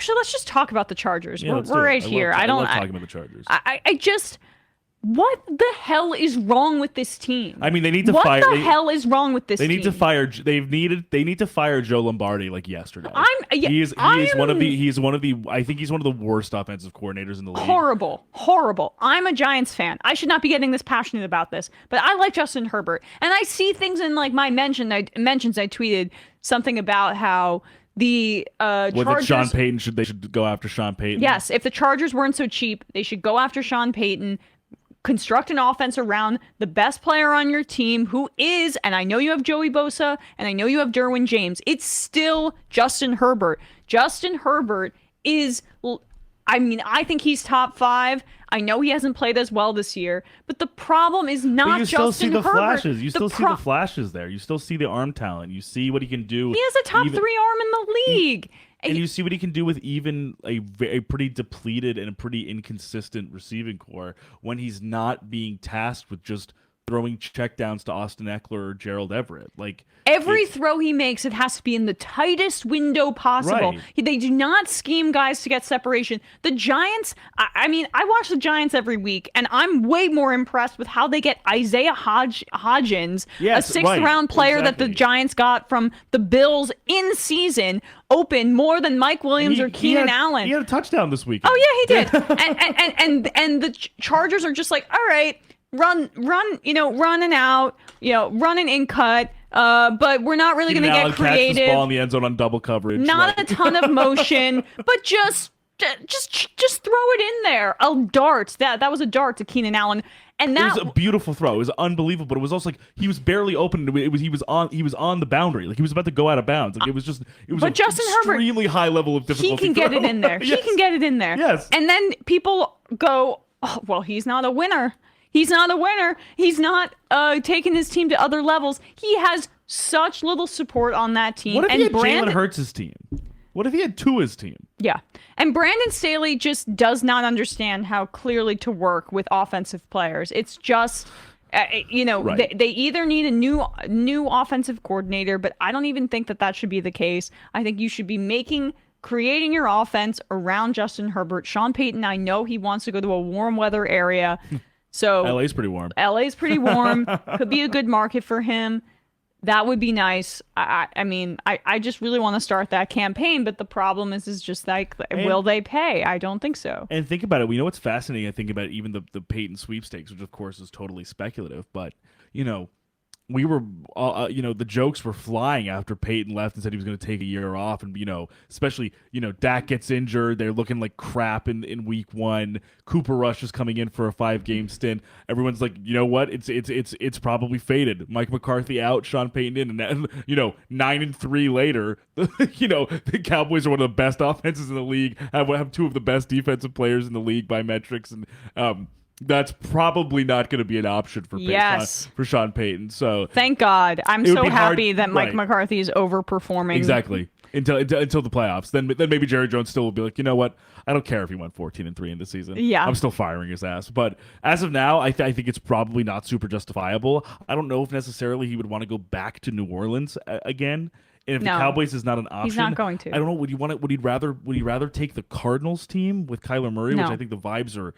Actually, let's just talk about the Chargers. Yeah, We're right here. I love talking about the Chargers. I just, what the hell is wrong with this team? I mean, they need to fire. What the hell is wrong with this team? They need to fire. They need to fire Joe Lombardi like yesterday. He is one of the. I think he's one of the worst offensive coordinators in the league. Horrible. I'm a Giants fan. I should not be getting this passionate about this, but I like Justin Herbert, and I see things in like my mentions. I tweeted something about how the Chargers. Sean Payton they should go after Sean Payton. Yes, if the Chargers weren't so cheap, they should go after Sean Payton. Construct an offense around the best player on your team, who is, and I know you have Joey Bosa, and I know you have Derwin James. It's still Justin Herbert. Justin Herbert is, I mean, I think he's top 5. I know he hasn't played as well this year, but the problem is not Justin Herbert. You still see the flashes. You still see the flashes there. You still see the arm talent. You see what he can do. He has a top 3 arm in the league. And you see what he can do with even a pretty depleted and a pretty inconsistent receiving core when he's not being tasked with just throwing checkdowns to Austin Eckler or Gerald Everett. Like every throw he makes, it has to be in the tightest window possible. Right. They do not scheme guys to get separation. The Giants, I mean, I watch the Giants every week, and I'm way more impressed with how they get Isaiah Hodgins, a sixth-round player that the Giants got from the Bills in season, open more than Mike Williams or Keenan Allen. He had a touchdown this week. Oh yeah, he did. and the Chargers are just like, all right, run, run and out, run and in cut. But we're not really going to get creative. Catch the ball in the end zone on double coverage. Not a ton of motion, but just throw it in there. A dart. That was a dart to Keenan Allen. And that it was a beautiful throw. It was unbelievable, but it was also like he was barely open. He was on the boundary. Like he was about to go out of bounds. Like it was but Justin Herbert, extremely high level of difficulty. He can get it in there. Yes. He can get it in there. Yes. And then people go, oh, well, he's not a winner. He's not a winner. He's not taking his team to other levels. He has such little support on that team. What if he had Jalen Hurts' team? What if he had Tua's team? Yeah. And Brandon Staley just does not understand how clearly to work with offensive players. It's just, right. they either need a new offensive coordinator, but I don't even think that should be the case. I think you should be creating your offense around Justin Herbert. Sean Payton, I know he wants to go to a warm weather area. So LA's pretty warm. Could be a good market for him. That would be nice. I just really want to start that campaign, but the problem is just like, will they pay? I don't think so. And think about it. We know what's fascinating. I think about even the Peyton sweepstakes, which of course is totally speculative, but we were, the jokes were flying after Peyton left and said he was going to take a year off. And, especially, Dak gets injured. They're looking like crap in week 1. Cooper Rush is coming in for a 5-game stint. Everyone's like, you know what? It's probably faded. Mike McCarthy out, Sean Payton in. And, 9-3 later, the Cowboys are one of the best offenses in the league, have 2 of the best defensive players in the league by metrics. And, that's probably not going to be an option for Sean Payton. So thank God. I'm so happy that Mike McCarthy is overperforming. Exactly. Until the playoffs. Then maybe Jerry Jones still will be like, you know what? I don't care if he went 14-3 in the season. Yeah. I'm still firing his ass. But as of now, I think it's probably not super justifiable. I don't know if necessarily he would want to go back to New Orleans again. And if the Cowboys is not an option, he's not going to. I don't know. Would he rather take the Cardinals team with Kyler Murray, which I think the vibes are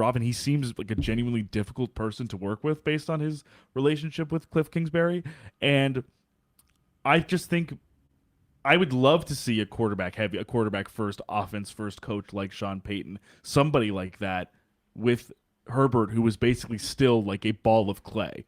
off, and he seems like a genuinely difficult person to work with based on his relationship with Cliff Kingsbury. And I just think I would love to see a quarterback first, offense first coach like Sean Payton, somebody like that with Herbert, who was basically still like a ball of clay.